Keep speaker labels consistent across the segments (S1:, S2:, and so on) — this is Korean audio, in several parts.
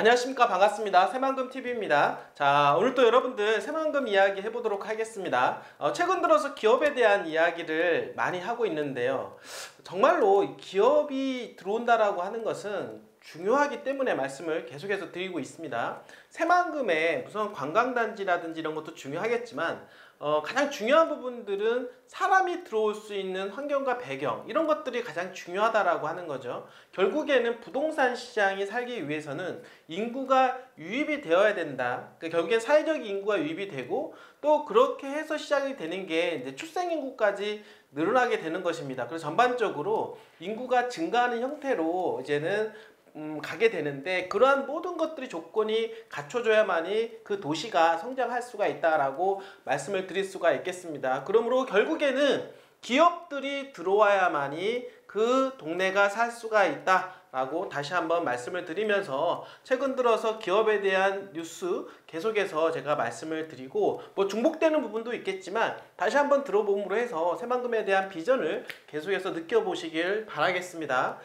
S1: 안녕하십니까. 반갑습니다. 새만금TV입니다. 자, 오늘 또 여러분들 새만금 이야기 해보도록 하겠습니다. 최근 들어서 기업에 대한 이야기를 많이 하고 있는데요. 정말로 기업이 들어온다라고 하는 것은 중요하기 때문에 말씀을 계속해서 드리고 있습니다. 새만금에 우선 관광단지라든지 이런 것도 중요하겠지만 가장 중요한 부분들은 사람이 들어올 수 있는 환경과 배경, 이런 것들이 가장 중요하다라고 하는 거죠. 결국에는 부동산 시장이 살기 위해서는 인구가 유입이 되어야 된다. 결국엔 사회적 인구가 유입이 되고 또 그렇게 해서 시작이 되는 게 이제 출생 인구까지 늘어나게 되는 것입니다. 그래서 전반적으로 인구가 증가하는 형태로 이제는 가게 되는데, 그러한 모든 것들이 조건이 갖춰져야만이 그 도시가 성장할 수가 있다라고 말씀을 드릴 수가 있겠습니다. 그러므로 결국에는 기업들이 들어와야만이 그 동네가 살 수가 있다라고 다시 한번 말씀을 드리면서, 최근 들어서 기업에 대한 뉴스 계속해서 제가 말씀을 드리고 중복되는 부분도 있겠지만 다시 한번 들어봄으로 해서 새만금에 대한 비전을 계속해서 느껴보시길 바라겠습니다.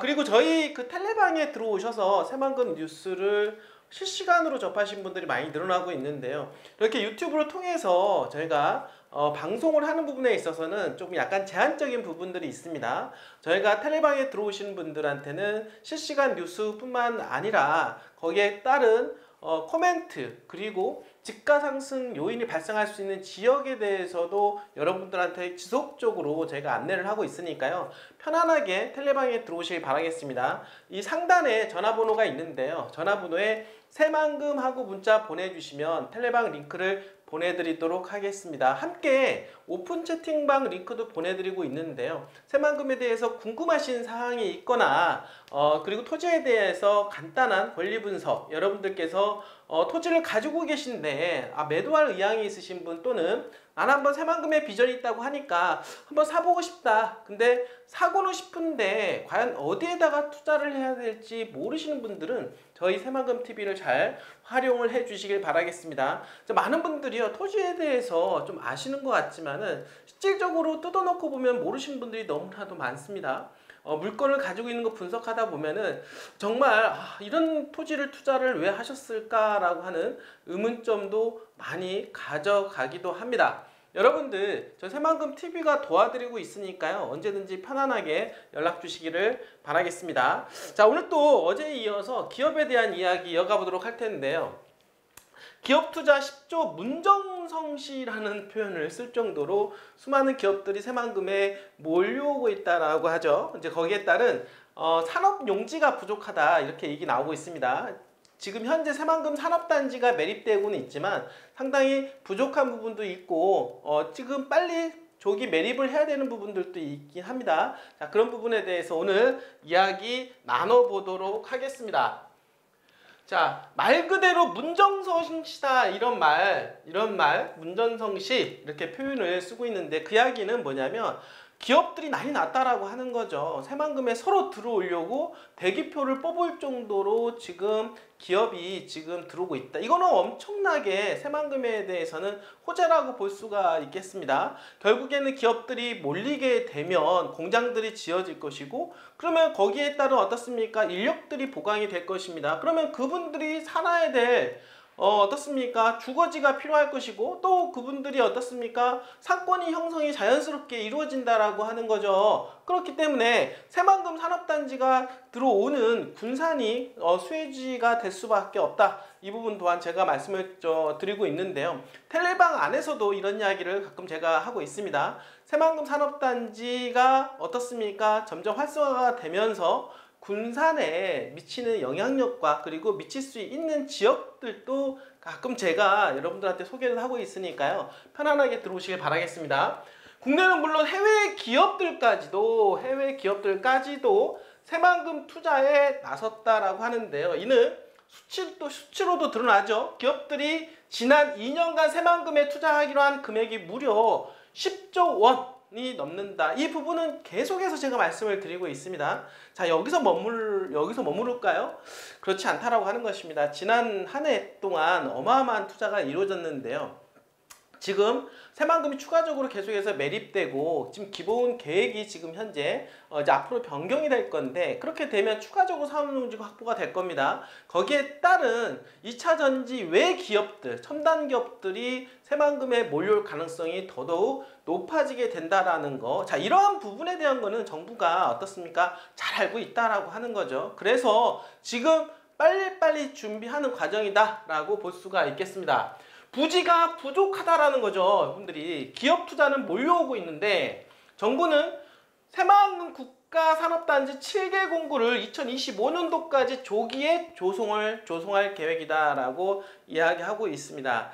S1: 그리고 저희 그 텔레방에 들어오셔서 새만금 뉴스를 실시간으로 접하신 분들이 많이 늘어나고 있는데요. 이렇게 유튜브를 통해서 저희가 방송을 하는 부분에 있어서는 조금 약간 제한적인 부분들이 있습니다. 저희가 텔레방에 들어오시는 분들한테는 실시간 뉴스뿐만 아니라 거기에 따른 코멘트, 그리고 집가 상승 요인이 발생할 수 있는 지역에 대해서도 여러분들한테 지속적으로 제가 안내를 하고 있으니까요. 편안하게 텔레방에 들어오시길 바라겠습니다. 이 상단에 전화번호가 있는데요. 전화번호에 새만금 하고 문자 보내주시면 텔레방 링크를 보내드리도록 하겠습니다. 함께 오픈 채팅방 링크도 보내드리고 있는데요. 새만금에 대해서 궁금하신 사항이 있거나 그리고 토지에 대해서 간단한 권리 분석, 여러분들께서 토지를 가지고 계신데 매도할 의향이 있으신 분, 또는 난 한번 새만금에 비전이 있다고 하니까 한번 사보고 싶다, 근데 사고는 싶은데 과연 어디에다가 투자를 해야 될지 모르시는 분들은 저희 새만금TV를 잘 활용을 해 주시길 바라겠습니다. 많은 분들이요, 토지에 대해서 좀 아시는 것 같지만은 실질적으로 뜯어놓고 보면 모르시는 분들이 너무나도 많습니다. 물건을 가지고 있는 거 분석하다 보면은 정말 이런 토지를 투자를 왜 하셨을까라고 하는 의문점도 많이 가져가기도 합니다. 여러분들, 저 새만금TV가 도와드리고 있으니까요, 언제든지 편안하게 연락 주시기를 바라겠습니다. 자, 오늘 또 어제에 이어서 기업에 대한 이야기 이어가 보도록 할 텐데요. 기업 투자 10조 문정성시라는 표현을 쓸 정도로 수많은 기업들이 새만금에 몰려오고 있다라고 하죠. 이제 거기에 따른 산업 용지가 부족하다, 이렇게 얘기 나오고 있습니다. 지금 현재 새만금 산업단지가 매립되고는 있지만 상당히 부족한 부분도 있고 지금 빨리 조기 매립을 해야 되는 부분들도 있긴 합니다. 자, 그런 부분에 대해서 오늘 이야기 나눠보도록 하겠습니다. 자, 말 그대로 문정성시다, 이런 말 문정성시, 이렇게 표현을 쓰고 있는데, 그 이야기는 뭐냐면 기업들이 난리 났다라고 하는 거죠. 새만금에 서로 들어오려고 대기표를 뽑을 정도로 지금 기업이 지금 들어오고 있다. 이거는 엄청나게 새만금에 대해서는 호재라고 볼 수가 있겠습니다. 결국에는 기업들이 몰리게 되면 공장들이 지어질 것이고, 그러면 거기에 따른 어떻습니까? 인력들이 보강이 될 것입니다. 그러면 그분들이 살아야 될 어떻습니까? 주거지가 필요할 것이고, 또 그분들이 어떻습니까? 상권이 형성이 자연스럽게 이루어진다라고 하는 거죠. 그렇기 때문에 새만금 산업단지가 들어오는 군산이 수혜지가 될 수밖에 없다. 이 부분 또한 제가 말씀을 드리고 있는데요. 텔레방 안에서도 이런 이야기를 가끔 제가 하고 있습니다. 새만금 산업단지가 어떻습니까? 점점 활성화가 되면서 군산에 미치는 영향력과 그리고 미칠 수 있는 지역들도 가끔 제가 여러분들한테 소개를 하고 있으니까요, 편안하게 들어오시길 바라겠습니다. 국내는 물론 해외 기업들까지도 새만금 투자에 나섰다라고 하는데요. 이는 수치로도 드러나죠. 기업들이 지난 2년간 새만금에 투자하기로 한 금액이 무려 10조 원이 넘는다. 이 부분은 계속해서 제가 말씀을 드리고 있습니다. 자, 여기서 머무를까요? 그렇지 않다라고 하는 것입니다. 지난 한 해 동안 어마어마한 투자가 이루어졌는데요. 지금 새만금이 추가적으로 계속해서 매립되고 지금 기본 계획이 지금 현재 이제 앞으로 변경이 될 건데, 그렇게 되면 추가적으로 산업용지가 확보가 될 겁니다. 거기에 따른 2차 전지 외 기업들, 첨단 기업들이 새만금에 몰려올 가능성이 더더욱 높아지게 된다라는 거. 자, 이러한 부분에 대한 거는 정부가 어떻습니까? 잘 알고 있다라고 하는 거죠. 그래서 지금 빨리빨리 준비하는 과정이다라고 볼 수가 있겠습니다. 부지가 부족하다라는 거죠. 여러분들이 기업 투자는 몰려오고 있는데, 정부는 새만금 국가산업단지 7개 공구를 2025년도까지 조기에 조성할 계획이다라고 이야기하고 있습니다.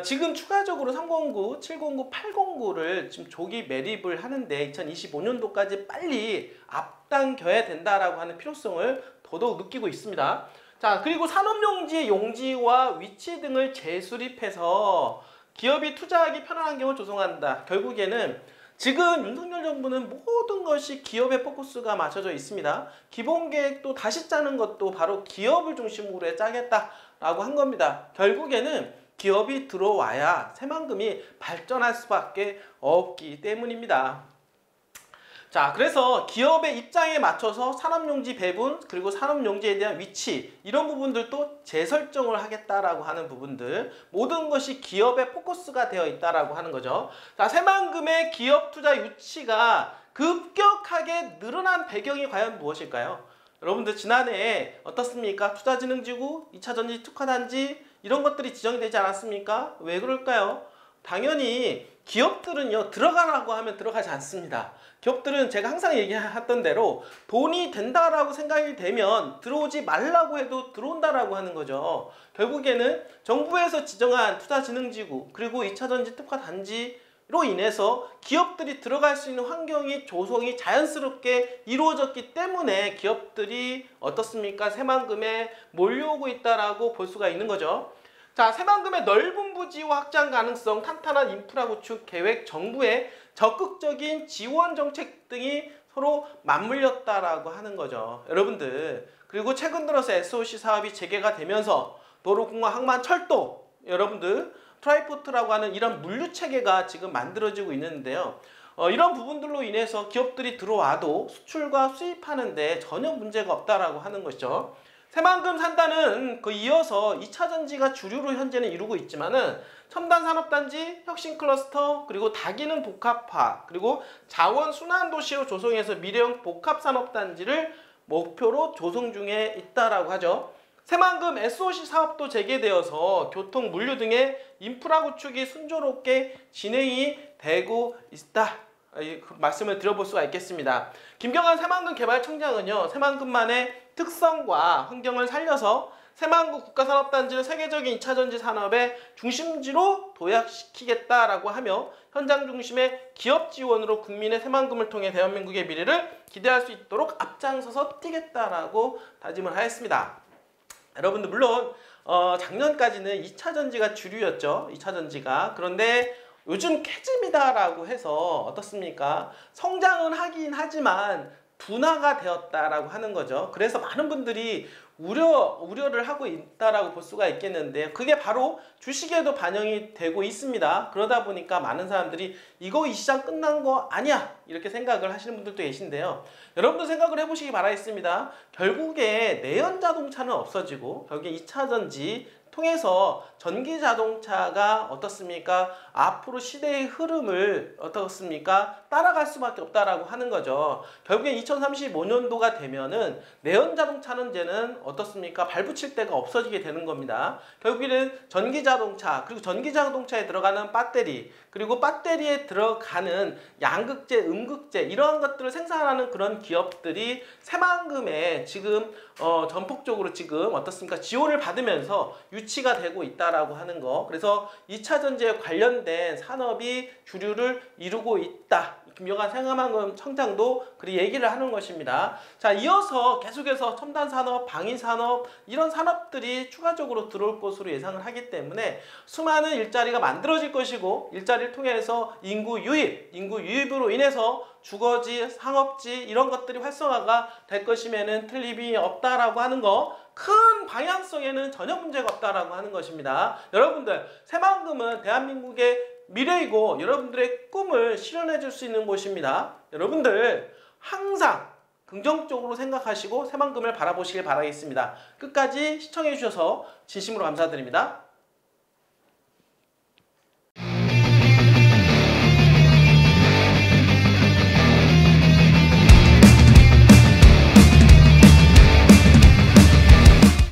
S1: 지금 추가적으로 3공구, 7공구, 8공구를 지금 조기 매립을 하는데 2025년도까지 빨리 앞당겨야 된다라고 하는 필요성을 더더욱 느끼고 있습니다. 자, 그리고 산업용지의 용지와 위치 등을 재수립해서 기업이 투자하기 편한 환경을 조성한다. 결국에는 지금 윤석열 정부는 모든 것이 기업에 포커스가 맞춰져 있습니다. 기본 계획도 다시 짜는 것도 바로 기업을 중심으로 짜겠다라고 한 겁니다. 결국에는 기업이 들어와야 새만금이 발전할 수밖에 없기 때문입니다. 자, 그래서 기업의 입장에 맞춰서 산업용지 배분, 그리고 산업용지에 대한 위치, 이런 부분들도 재설정을 하겠다라고 하는 부분들, 모든 것이 기업의 포커스가 되어 있다라고 하는 거죠. 자, 새만금의 기업 투자 유치가 급격하게 늘어난 배경이 과연 무엇일까요? 여러분들 지난해 어떻습니까? 투자진흥지구, 2차전지 특화단지 이런 것들이 지정이 되지 않았습니까? 왜 그럴까요? 당연히 기업들은요, 들어가라고 하면 들어가지 않습니다. 기업들은 제가 항상 얘기했던 대로 돈이 된다라고 생각이 되면 들어오지 말라고 해도 들어온다라고 하는 거죠. 결국에는 정부에서 지정한 투자진흥지구, 그리고 2차전지 특화단지로 인해서 기업들이 들어갈 수 있는 환경이 조성이 자연스럽게 이루어졌기 때문에 기업들이 어떻습니까? 새만금에 몰려오고 있다라고 볼 수가 있는 거죠. 자, 새만금의 넓은 부지와 확장 가능성, 탄탄한 인프라 구축 계획, 정부의 적극적인 지원 정책 등이 서로 맞물렸다라고 하는 거죠. 여러분들, 그리고 최근 들어서 SOC 사업이 재개가 되면서 도로공과 항만, 철도, 여러분들 트라이포트라고 하는 이런 물류 체계가 지금 만들어지고 있는데요. 이런 부분들로 인해서 기업들이 들어와도 수출과 수입하는데 전혀 문제가 없다라고 하는 것이죠. 새만금 산다는 이어서 2차전지가 주류로 현재는 이루고 있지만은 첨단산업단지, 혁신클러스터, 그리고 다기능 복합화, 그리고 자원순환도시로 조성해서 미래형 복합산업단지를 목표로 조성 중에 있다라고 하죠. 새만금 SOC 사업도 재개되어서 교통, 물류 등의 인프라 구축이 순조롭게 진행이 되고 있다. 말씀을 드려볼 수가 있겠습니다. 김경환 새만금 개발청장은요, 새만금만의 특성과 환경을 살려서 새만금 국가산업단지를 세계적인 2차전지 산업의 중심지로 도약시키겠다라고 하며 현장 중심의 기업 지원으로 국민의 새만금을 통해 대한민국의 미래를 기대할 수 있도록 앞장서서 뛰겠다라고 다짐을 하였습니다. 여러분들 물론 작년까지는 2차전지가 주류였죠. 2차전지가. 그런데 요즘 캐즘이다라고 해서 어떻습니까? 성장은 하긴 하지만 둔화가 되었다라고 하는 거죠. 그래서 많은 분들이 우려를 하고 있다라고 볼 수가 있겠는데, 그게 바로 주식에도 반영이 되고 있습니다. 그러다 보니까 많은 사람들이 이 시장 끝난 거 아니야, 이렇게 생각을 하시는 분들도 계신데요. 여러분도 생각을 해보시기 바라겠습니다. 결국에 내연자동차는 없어지고 결국에 2차전지 통해서 전기자동차가 어떻습니까? 앞으로 시대의 흐름을 어떻습니까? 따라갈 수밖에 없다라고 하는 거죠. 결국에 2035년도가 되면은 내연자동차는 이제는 어떻습니까? 발붙일 데가 없어지게 되는 겁니다. 결국에는 전기자동차, 그리고 전기자동차에 들어가는 배터리, 그리고 배터리에 들어가는 양극재, 음극재, 이러한 것들을 생산하는 그런 기업들이 새만금에 지금 전폭적으로 지금 어떻습니까? 지원을 받으면서 유치가 되고 있다라고 하는 거. 그래서 2차 전지에 관련된 산업이 주류를 이루고 있다. 김여관 새마을금융 청장도 그리 얘기를 하는 것입니다. 자, 이어서 계속해서 첨단 산업, 방위 산업 이런 산업들이 추가적으로 들어올 것으로 예상을 하기 때문에 수많은 일자리가 만들어질 것이고 일자리를 통해서 인구 유입으로 인해서 주거지, 상업지 이런 것들이 활성화가 될 것임에는 틀림이 없다라고 하는 거, 큰 방향성에는 전혀 문제가 없다라고 하는 것입니다. 여러분들, 새만금은 대한민국의 미래이고 여러분들의 꿈을 실현해 줄 수 있는 곳입니다. 여러분들 항상 긍정적으로 생각하시고 새만금을 바라보시길 바라겠습니다. 끝까지 시청해 주셔서 진심으로 감사드립니다.